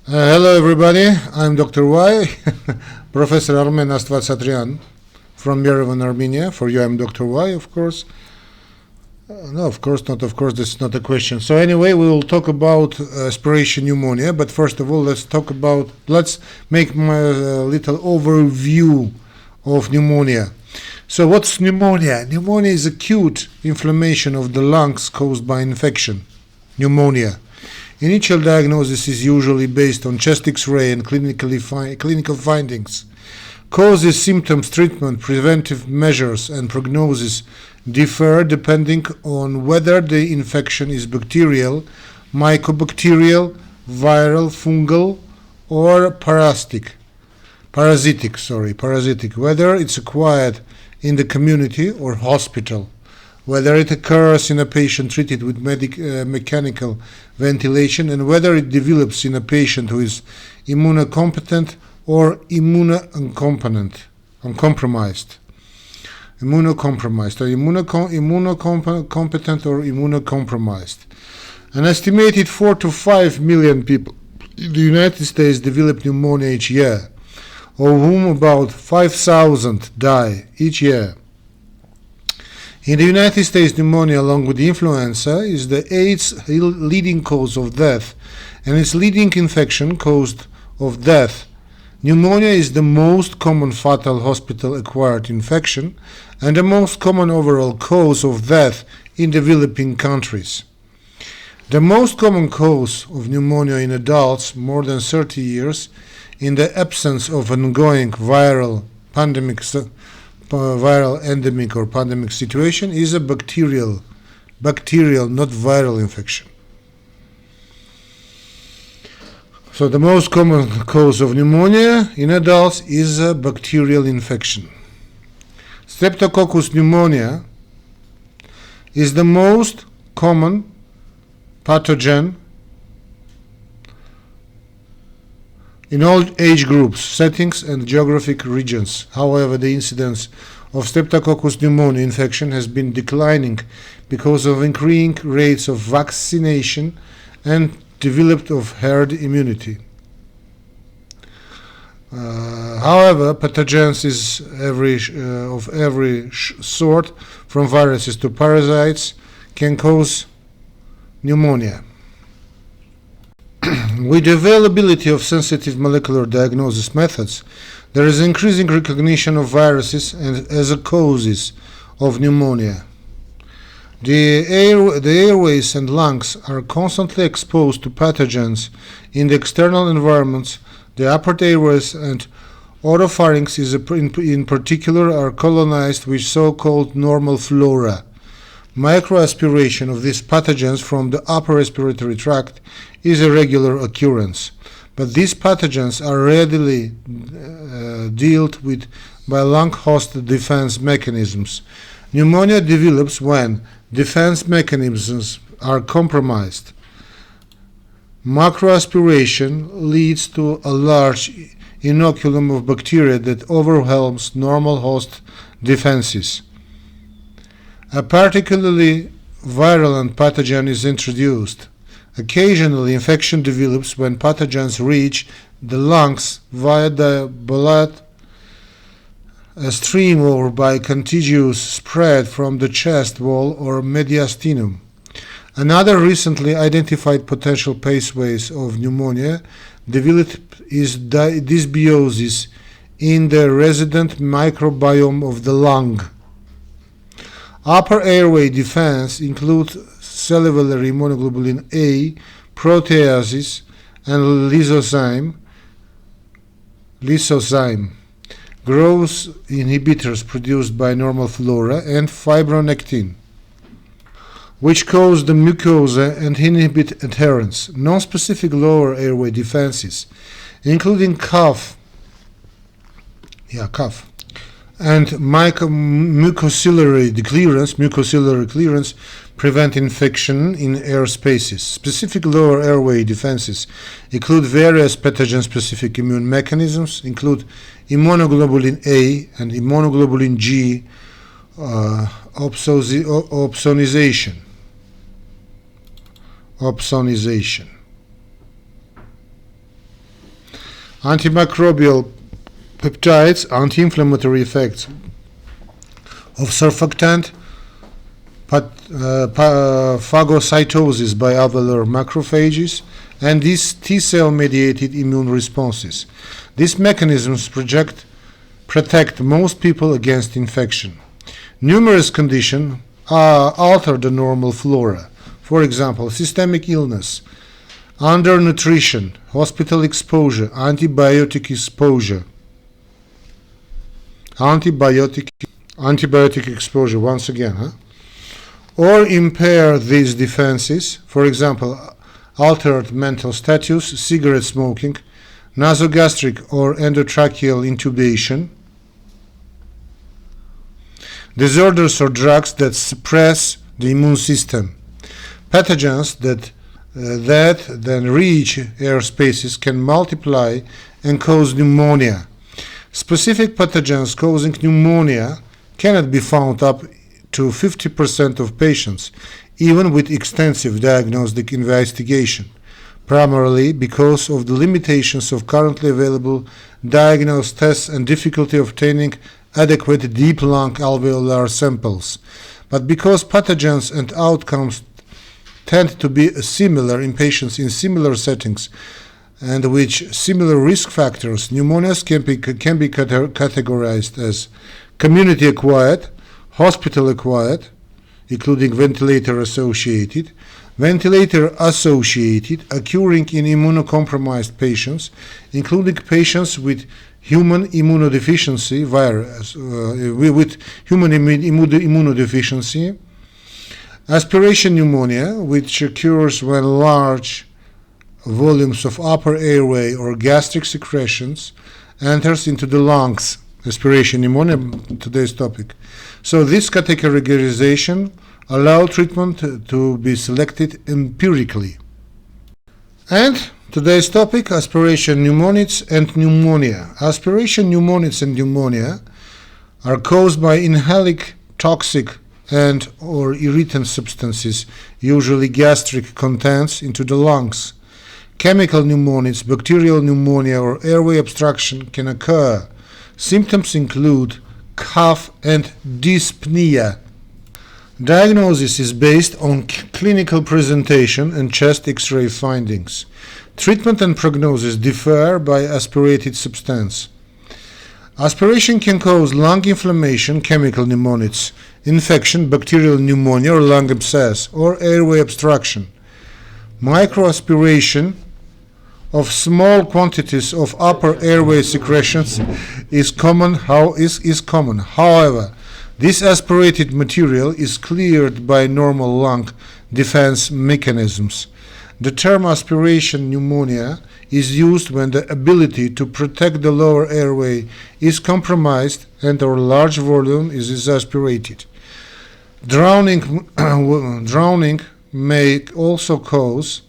Hello everybody, I'm Dr. Y, Professor Armen Astvatsatryan from Yerevan, Armenia. For you I'm Dr. Y, of course. No, of course not, this is not a question. So anyway, we will talk about aspiration pneumonia, but first of all let's make my little overview of pneumonia. So what's pneumonia? Pneumonia is acute inflammation of the lungs caused by infection, pneumonia. Initial diagnosis is usually based on chest X-ray and clinical findings. Causes, symptoms, treatment, preventive measures, and prognosis differ depending on whether the infection is bacterial, mycobacterial, viral, fungal, or parasitic, whether it's acquired in the community or hospital, whether it occurs in a patient treated with mechanical ventilation, and whether it develops in a patient who is immunocompetent or immunocompromised or immunocompromised. An estimated 4 to 5 million people in the United States develop pneumonia each year, of whom about 5,000 die each year. In the United States, pneumonia, along with the influenza, is the 8th leading cause of death, and its leading infection cause of death. Pneumonia is the most common fatal hospital-acquired infection and the most common overall cause of death in developing countries. The most common cause of pneumonia in adults more than 30 years, in the absence of ongoing viral endemic or pandemic situation, is a bacterial, not viral infection. So the most common cause of pneumonia in adults is a bacterial infection. Streptococcus pneumonia is the most common pathogen in all age groups, settings, and geographic regions. However, the incidence of Streptococcus pneumonia infection has been declining because of increasing rates of vaccination and development of herd immunity. However, pathogens is of every sort, from viruses to parasites, can cause pneumonia. With the availability of sensitive molecular diagnosis methods, there is increasing recognition of viruses as a causes of pneumonia. The airways and lungs are constantly exposed to pathogens in the external environments. The upper airways and oropharynx in particular are colonized with so-called normal flora. Microaspiration of these pathogens from the upper respiratory tract is a regular occurrence, but these pathogens are readily dealt with by lung-host defense mechanisms. Pneumonia develops when defense mechanisms are compromised. Macroaspiration leads to a large inoculum of bacteria that overwhelms normal host defenses. A particularly virulent pathogen is introduced. Occasionally, infection develops when pathogens reach the lungs via the blood stream or by contagious spread from the chest wall or mediastinum. Another recently identified potential pathways of pneumonia developed is dysbiosis in the resident microbiome of the lung. Upper airway defense includes cellular immunoglobulin A, proteases, and lysozyme, growth inhibitors produced by normal flora, and fibronectin, which cause the mucosa and inhibit adherence. Non-specific lower airway defenses, including cough, and mucociliary clearance, prevent infection in air spaces. Specific lower airway defenses include various pathogen-specific immune mechanisms, include immunoglobulin A and immunoglobulin G opsonization. Antimicrobial peptides, anti-inflammatory effects of surfactant, phagocytosis by alveolar macrophages, and these T-cell mediated immune responses. These mechanisms protect most people against infection. Numerous conditions alter the normal flora. For example, systemic illness, undernutrition, hospital exposure, antibiotic exposure, once again, or impair these defenses. For example, altered mental status, cigarette smoking, nasogastric or endotracheal intubation, disorders or drugs that suppress the immune system, pathogens that then reach air spaces can multiply and cause pneumonia. Specific pathogens causing pneumonia cannot be found up to 50% of patients, even with extensive diagnostic investigation, primarily because of the limitations of currently available diagnosed tests and difficulty obtaining adequate deep lung alveolar samples, but because pathogens and outcomes tend to be similar in patients in similar settings and which similar risk factors, pneumonias can be categorized as community-acquired, hospital-acquired, including ventilator-associated, occurring in immunocompromised patients, including patients with human immunodeficiency aspiration pneumonia, which occurs when large volumes of upper airway or gastric secretions enters into the lungs. Aspiration pneumonia, today's topic. So this categorization allows treatment to be selected empirically. And today's topic, aspiration pneumonitis and pneumonia. Aspiration pneumonitis and pneumonia are caused by inhaled toxic and or irritant substances, usually gastric contents, into the lungs. Chemical pneumonitis, bacterial pneumonia, or airway obstruction can occur. Symptoms include cough and dyspnea. Diagnosis is based on clinical presentation and chest X-ray findings. Treatment and prognosis differ by aspirated substance. Aspiration can cause lung inflammation, chemical pneumonitis, infection, bacterial pneumonia or lung abscess, or airway obstruction. Microaspiration of small quantities of upper airway secretions is common. However, this aspirated material is cleared by normal lung defense mechanisms. The term aspiration pneumonia is used when the ability to protect the lower airway is compromised and or large volume is aspirated. Drowning may also cause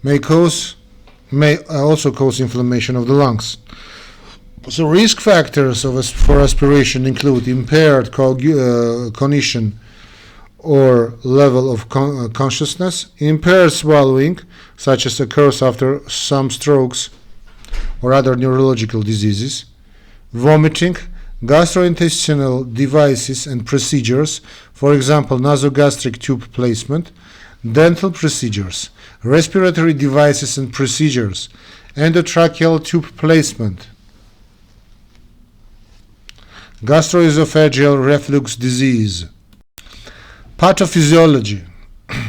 may also cause inflammation of the lungs. So risk factors for aspiration include impaired cognition or level of consciousness, impaired swallowing, such as occurs after some strokes or other neurological diseases, vomiting, gastrointestinal devices and procedures, for example, nasogastric tube placement, dental procedures, respiratory devices and procedures, endotracheal tube placement, gastroesophageal reflux disease. Pathophysiology,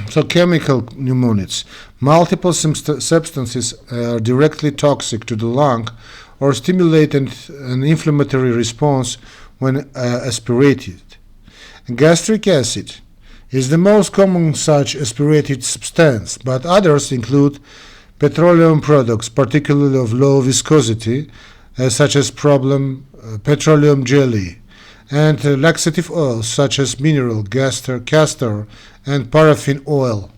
so chemical pneumonitis. Multiple substances are directly toxic to the lung or stimulate an inflammatory response when aspirated. Gastric acid is the most common such aspirated substance, but others include petroleum products, particularly of low viscosity, such as petroleum jelly, and laxative oils such as mineral, castor, and paraffin oil.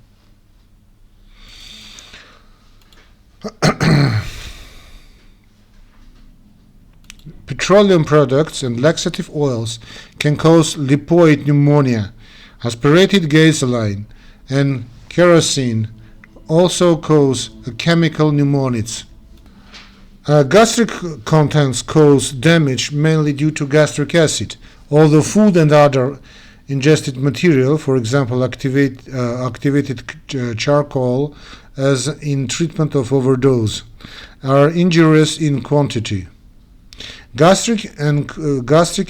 Petroleum products and laxative oils can cause lipoid pneumonia, Aspirated gasoline and kerosene also cause a chemical pneumonitis. Gastric contents cause damage mainly due to gastric acid, although food and other ingested material, for example activated charcoal as in treatment of overdose, are injurious in quantity. Gastric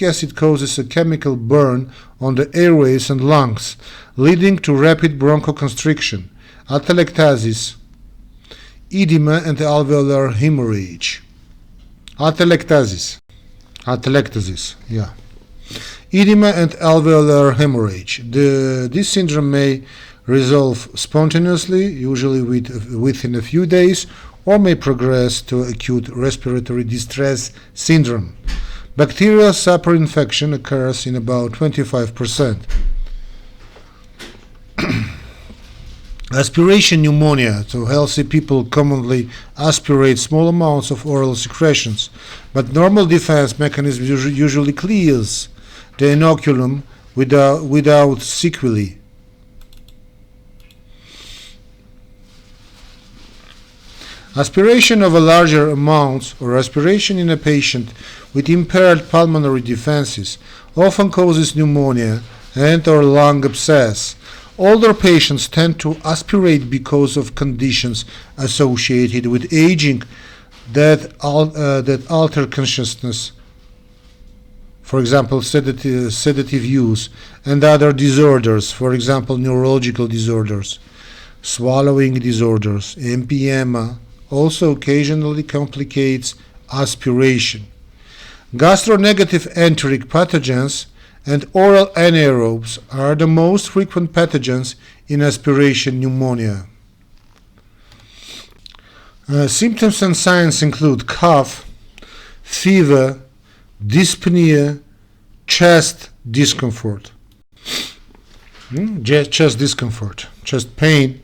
acid causes a chemical burn on the airways and lungs, leading to rapid bronchoconstriction, atelectasis, edema, and alveolar hemorrhage. Atelectasis, yeah. Edema and alveolar hemorrhage. This syndrome may resolve spontaneously, usually within a few days, or may progress to acute respiratory distress syndrome. Bacterial superinfection occurs in about 25%. Aspiration pneumonia. So healthy people commonly aspirate small amounts of oral secretions, but normal defense mechanism usually clears the inoculum without sequelae. Aspiration of a larger amount or aspiration in a patient with impaired pulmonary defenses often causes pneumonia and or lung abscess. Older patients tend to aspirate because of conditions associated with aging that alter consciousness, for example sedative use, and other disorders, for example neurological disorders, swallowing disorders. Empyema also occasionally complicates aspiration. Gastronegative enteric pathogens and oral anaerobes are the most frequent pathogens in aspiration pneumonia. Symptoms and signs include cough, fever, dyspnea, chest discomfort, chest pain.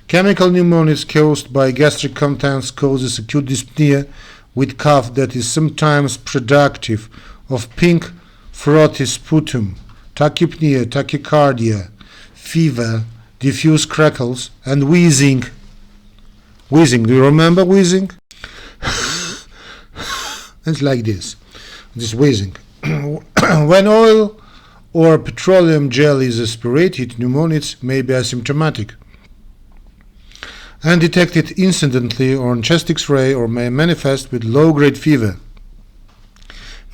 Chemical pneumonia caused by gastric contents causes acute dyspnea with cough that is sometimes productive of pink frothy sputum, tachypnea, tachycardia, fever, diffuse crackles, and wheezing. Wheezing, do you remember wheezing? It's like this wheezing. When oil or petroleum gel is aspirated, pneumonitis may be asymptomatic and detected incidentally on chest X-ray, or may manifest with low-grade fever,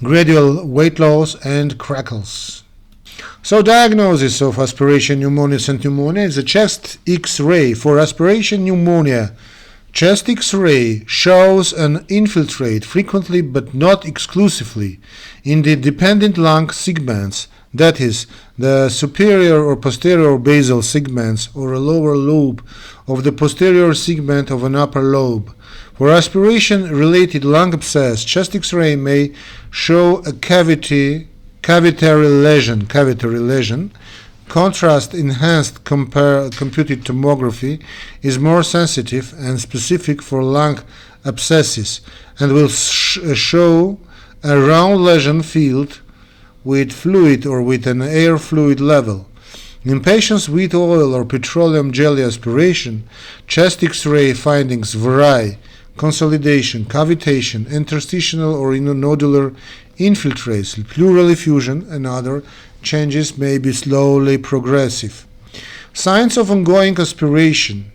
gradual weight loss, and crackles. So diagnosis of aspiration pneumonitis and pneumonia is a chest X-ray. For aspiration pneumonia, chest X-ray shows an infiltrate, frequently but not exclusively, in the dependent lung segments, that is, the superior or posterior basal segments or a lower lobe of the posterior segment of an upper lobe. For aspiration-related lung abscess, chest X-ray may show a cavitary lesion. Contrast-enhanced computed tomography is more sensitive and specific for lung abscesses and will show a round lesion field with fluid or with an air fluid level. In patients with oil or petroleum jelly aspiration, chest X-ray findings vary: consolidation, cavitation, interstitial or nodular infiltrates, pleural effusion, and other changes may be slowly progressive. Signs of ongoing aspiration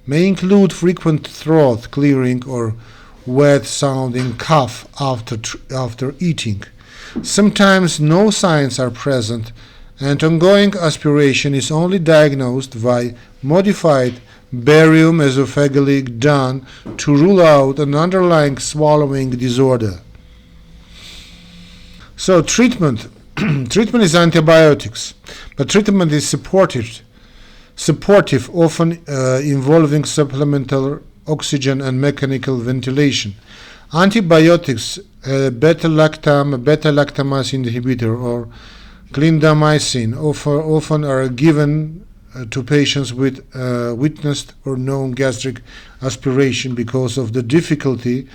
may include frequent throat clearing or wet-sounding cough after eating. Sometimes no signs are present, and ongoing aspiration is only diagnosed by modified barium esophageal done to rule out an underlying swallowing disorder. So treatment is antibiotics, but treatment is supportive, often involving supplemental oxygen and mechanical ventilation. Antibiotics, beta-lactamase inhibitor or clindamycin, often are given to patients with witnessed or known gastric aspiration because of the difficulty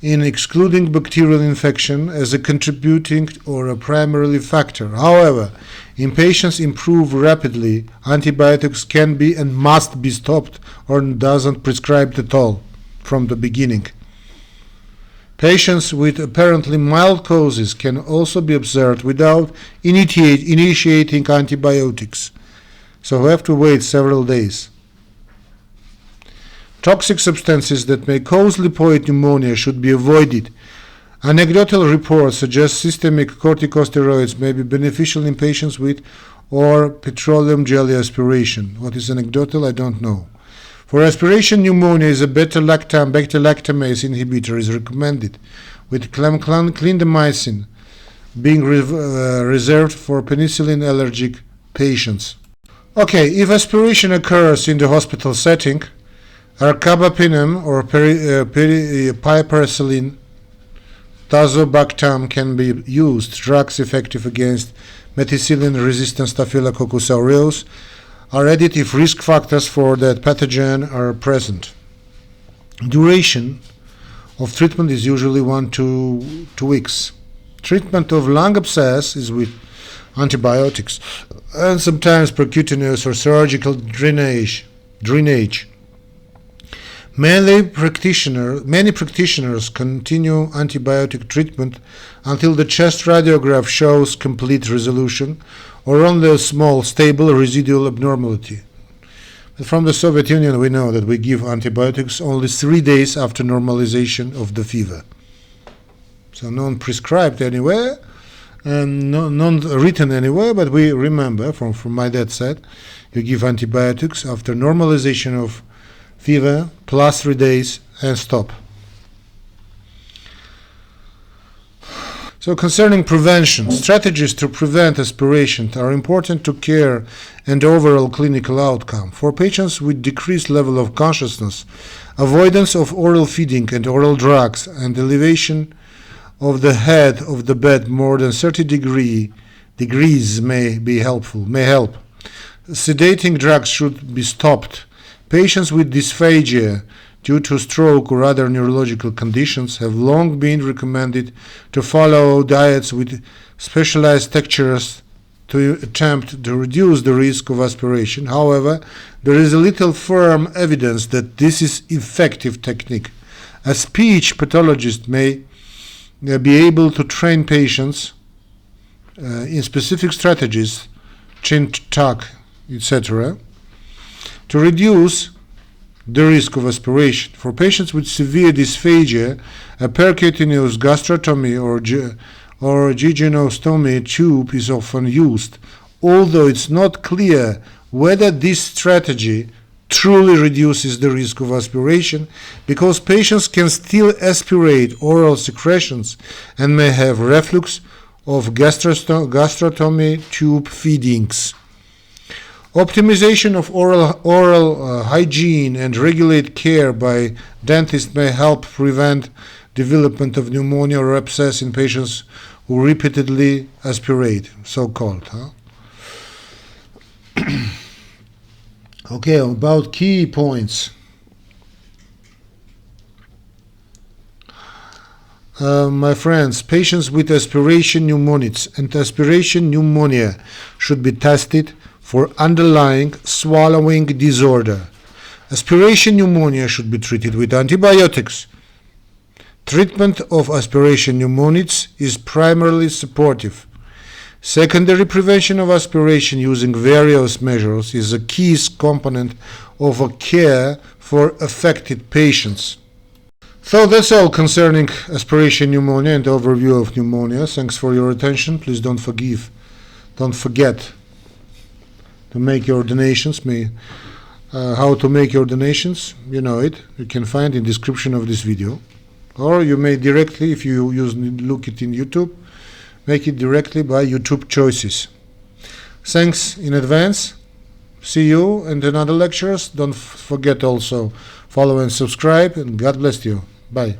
in excluding bacterial infection as a contributing or a primary factor. However, if patients improve rapidly, antibiotics can be and must be stopped or doesn't prescribed at all from the beginning. Patients with apparently mild causes can also be observed without initiating antibiotics, so we have to wait several days. Toxic substances that may cause lipoid pneumonia should be avoided. Anecdotal reports suggest systemic corticosteroids may be beneficial in patients with or petroleum jelly aspiration. What is anecdotal? I don't know. For aspiration pneumonia, is a beta-lactamase inhibitor is recommended, with clindamycin being reserved for penicillin allergic patients. Okay, if aspiration occurs in the hospital setting, Arcabapinum or piperacillin tazobactam can be used. Drugs effective against methicillin-resistant Staphylococcus aureus are added if risk factors for that pathogen are present. Duration of treatment is usually 1 to 2 weeks. Treatment of lung abscess is with antibiotics and sometimes percutaneous or surgical drainage. Many practitioners continue antibiotic treatment until the chest radiograph shows complete resolution or only a small, stable residual abnormality. But from the Soviet Union, we know that we give antibiotics only 3 days after normalization of the fever. So non-prescribed anywhere and non-written anywhere, but we remember from my dad said, you give antibiotics after normalization of fever plus 3 days and stop. So concerning prevention, strategies to prevent aspiration are important to care and overall clinical outcome. For patients with decreased level of consciousness, avoidance of oral feeding and oral drugs and elevation of the head of the bed more than 30 degrees may help. Sedating drugs should be stopped. Patients with dysphagia due to stroke or other neurological conditions have long been recommended to follow diets with specialized textures to attempt to reduce the risk of aspiration. However, there is a little firm evidence that this is effective technique. A speech pathologist may be able to train patients in specific strategies, chin tuck, etc., to reduce the risk of aspiration. For patients with severe dysphagia, a percutaneous gastrotomy or jejunostomy tube is often used, although it's not clear whether this strategy truly reduces the risk of aspiration, because patients can still aspirate oral secretions and may have reflux of gastrotomy tube feedings. Optimization of oral hygiene and regulate care by dentists may help prevent development of pneumonia or abscess in patients who repeatedly aspirate, so-called. Okay, about key points. My friends, patients with aspiration pneumonitis and aspiration pneumonia should be tested for underlying swallowing disorder. Aspiration pneumonia should be treated with antibiotics. Treatment of aspiration pneumonitis is primarily supportive. Secondary prevention of aspiration using various measures is a key component of a care for affected patients. So that's all concerning aspiration pneumonia and overview of pneumonia. Thanks for your attention. Please don't forget to make your donations. How to make your donations, you know it. You can find in description of this video, or you may directly, if you look it in YouTube, make it directly by YouTube choices. Thanks in advance. See you in another lectures. Don't forget also follow and subscribe, and God bless you. Bye.